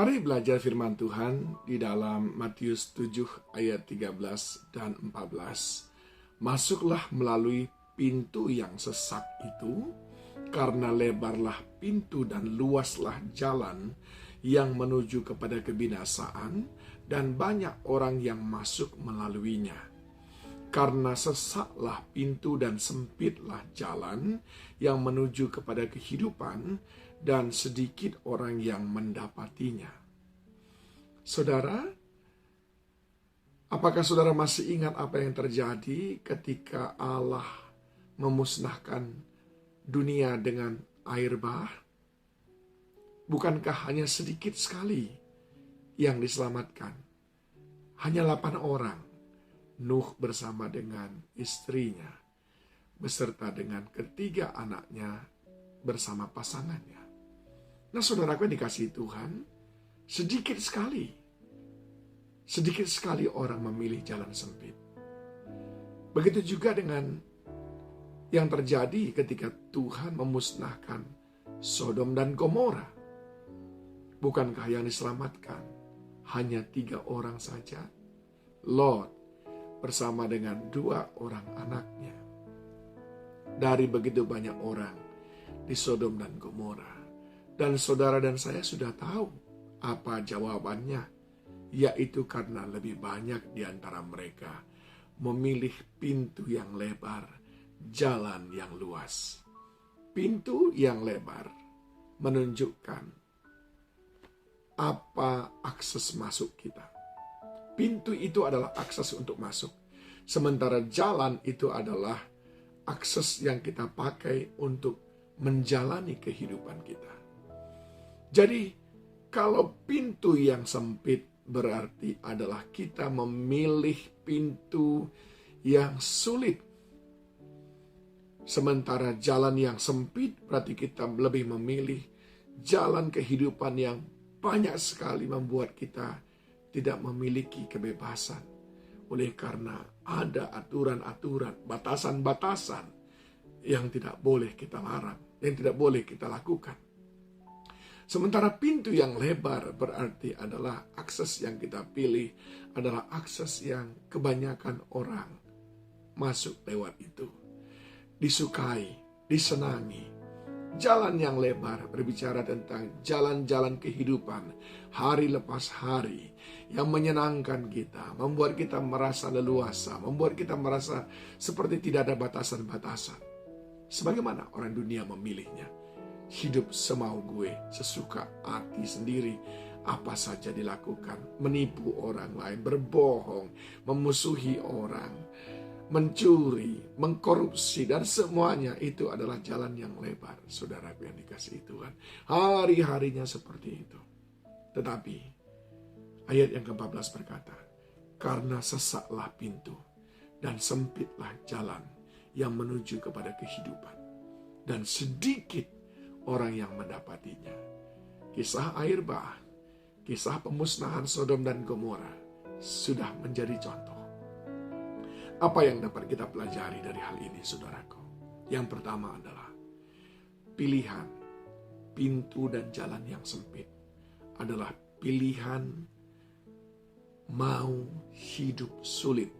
Mari belajar firman Tuhan di dalam Matius 7 ayat 13 dan 14. Masuklah melalui pintu yang sesak itu, karena lebarlah pintu dan luaslah jalan yang menuju kepada kebinasaan, dan banyak orang yang masuk melaluinya. Karena sesaklah pintu dan sempitlah jalan yang menuju kepada kehidupan, dan sedikit orang yang mendapatinya. Saudara, apakah saudara masih ingat apa yang terjadi ketika Allah memusnahkan dunia dengan air bah? Bukankah hanya sedikit sekali yang diselamatkan? Hanya 8 orang. Nuh bersama dengan istrinya, beserta dengan ketiga anaknya bersama pasangannya. Nah, saudaraku yang dikasihi Tuhan, sedikit sekali orang memilih jalan sempit. Begitu juga dengan yang terjadi ketika Tuhan memusnahkan Sodom dan Gomora. Bukankah yang diselamatkan hanya 3 orang saja? Lot bersama dengan 2 orang anaknya. Dari begitu banyak orang di Sodom dan Gomora. Dan saudara dan saya sudah tahu apa jawabannya, yaitu karena lebih banyak di antara mereka memilih pintu yang lebar, jalan yang luas. Pintu yang lebar menunjukkan apa akses masuk kita. Pintu itu adalah akses untuk masuk. Sementara jalan itu adalah akses yang kita pakai untuk menjalani kehidupan kita. Jadi, kalau pintu yang sempit berarti adalah kita memilih pintu yang sulit. Sementara jalan yang sempit berarti kita lebih memilih jalan kehidupan yang banyak sekali membuat kita tidak memiliki kebebasan. Oleh karena ada aturan-aturan, batasan-batasan yang tidak boleh kita larang, yang tidak boleh kita lakukan. Sementara pintu yang lebar berarti adalah akses yang kita pilih, adalah akses yang kebanyakan orang masuk lewat itu. Disukai, disenangi. Jalan yang lebar berbicara tentang jalan-jalan kehidupan hari lepas hari yang menyenangkan kita, membuat kita merasa leluasa, membuat kita merasa seperti tidak ada batasan-batasan. Sebagaimana orang dunia memilihnya. Hidup semau gue, sesuka hati sendiri, apa saja dilakukan, menipu orang lain, berbohong, memusuhi orang, mencuri, mengkorupsi, dan semuanya itu adalah jalan yang lebar. Saudaraku yang dikasihi Tuhan, hari-harinya seperti itu. Tetapi ayat yang ke-14 berkata, karena sesaklah pintu dan sempitlah jalan yang menuju kepada kehidupan, dan sedikit orang yang mendapatinya. Kisah air bah, kisah pemusnahan Sodom dan Gomora sudah menjadi contoh. Apa yang dapat kita pelajari dari hal ini, saudaraku? Yang pertama adalah pilihan pintu dan jalan yang sempit adalah pilihan mau hidup sulit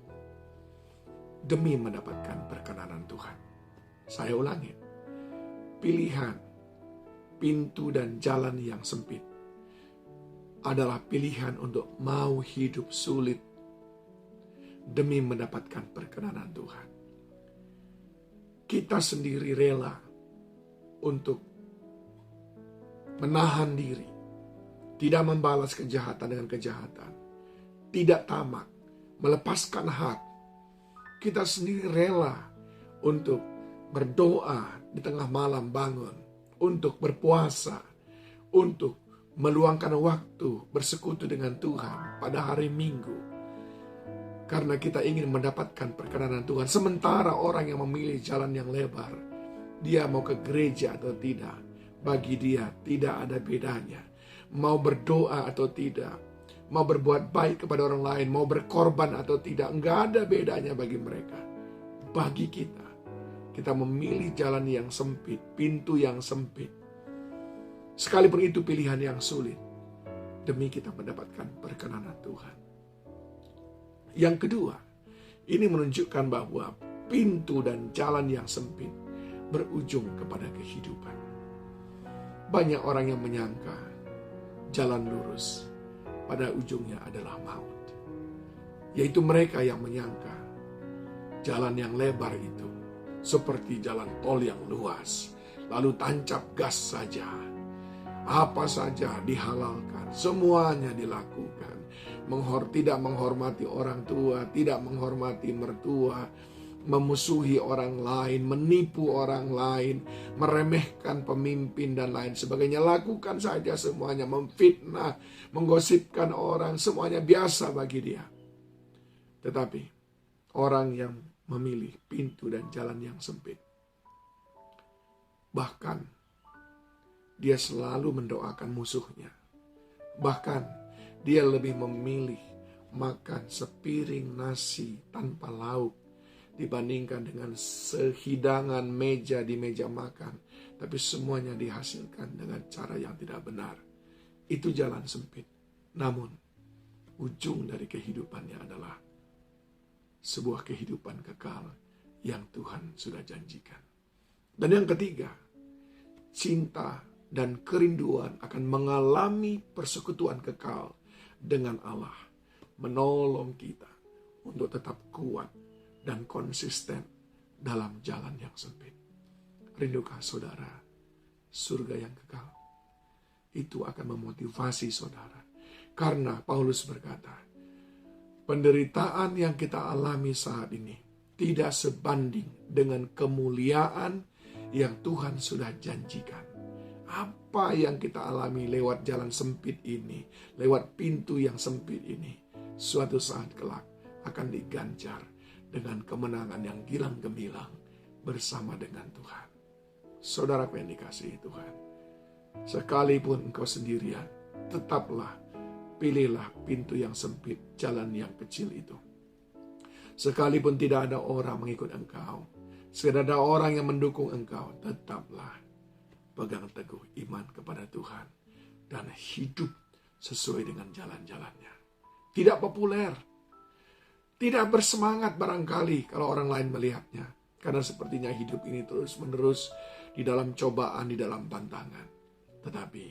demi mendapatkan perkenanan Tuhan. Saya ulangi, pilihan pintu dan jalan yang sempit adalah pilihan untuk mau hidup sulit demi mendapatkan perkenanan Tuhan. Kita sendiri rela untuk menahan diri, tidak membalas kejahatan dengan kejahatan, tidak tamak, melepaskan hak. Kita sendiri rela untuk berdoa di tengah malam bangun, untuk berpuasa, untuk meluangkan waktu bersekutu dengan Tuhan pada hari Minggu. Karena kita ingin mendapatkan perkenanan Tuhan. Sementara orang yang memilih jalan yang lebar, dia mau ke gereja atau tidak, bagi dia tidak ada bedanya. Mau berdoa atau tidak, mau berbuat baik kepada orang lain, mau berkorban atau tidak, enggak ada bedanya bagi mereka. Bagi kita memilih jalan yang sempit, pintu yang sempit. Sekalipun itu pilihan yang sulit, demi kita mendapatkan perkenanan Tuhan. Yang kedua, ini menunjukkan bahwa pintu dan jalan yang sempit berujung kepada kehidupan. Banyak orang yang menyangka jalan lurus pada ujungnya adalah maut. Yaitu mereka yang menyangka jalan yang lebar itu seperti jalan tol yang luas, lalu tancap gas saja. Apa saja dihalalkan, semuanya dilakukan. Tidak menghormati orang tua, tidak menghormati mertua, memusuhi orang lain, menipu orang lain, meremehkan pemimpin dan lain sebagainya. Lakukan saja semuanya, memfitnah, menggosipkan orang, semuanya biasa bagi dia. Tetapi orang yang memilih pintu dan jalan yang sempit, bahkan dia selalu mendoakan musuhnya. Bahkan dia lebih memilih makan sepiring nasi tanpa lauk dibandingkan dengan sehidangan meja di meja makan. Tapi semuanya dihasilkan dengan cara yang tidak benar. Itu jalan sempit. Namun, ujung dari kehidupannya adalah sebuah kehidupan kekal yang Tuhan sudah janjikan. Dan yang ketiga, cinta dan kerinduan akan mengalami persekutuan kekal dengan Allah, menolong kita untuk tetap kuat dan konsisten dalam jalan yang sempit. Rindukah saudara surga yang kekal? Itu akan memotivasi saudara. Karena Paulus berkata, penderitaan yang kita alami saat ini tidak sebanding dengan kemuliaan yang Tuhan sudah janjikan. Apa yang kita alami lewat jalan sempit ini, lewat pintu yang sempit ini, suatu saat kelak akan diganjar dengan kemenangan yang gilang gemilang bersama dengan Tuhan. Saudaraku yang dikasihi Tuhan, sekalipun engkau sendirian, tetaplah pilihlah pintu yang sempit, jalan yang kecil itu. Sekalipun tidak ada orang mengikut engkau, tidak ada orang yang mendukung engkau, tetaplah pegang teguh iman kepada Tuhan dan hidup sesuai dengan jalan-jalannya. Tidak populer, tidak bersemangat barangkali kalau orang lain melihatnya. Karena sepertinya hidup ini terus-menerus di dalam cobaan, di dalam tantangan. Tetapi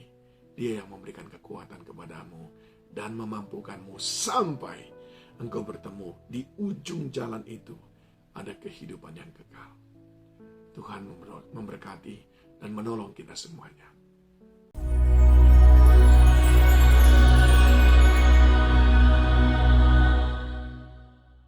Dia yang memberikan kekuatan kepadamu dan memampukanmu sampai engkau bertemu di ujung jalan itu ada kehidupan yang kekal. Tuhan memberkati dan menolong kita semuanya.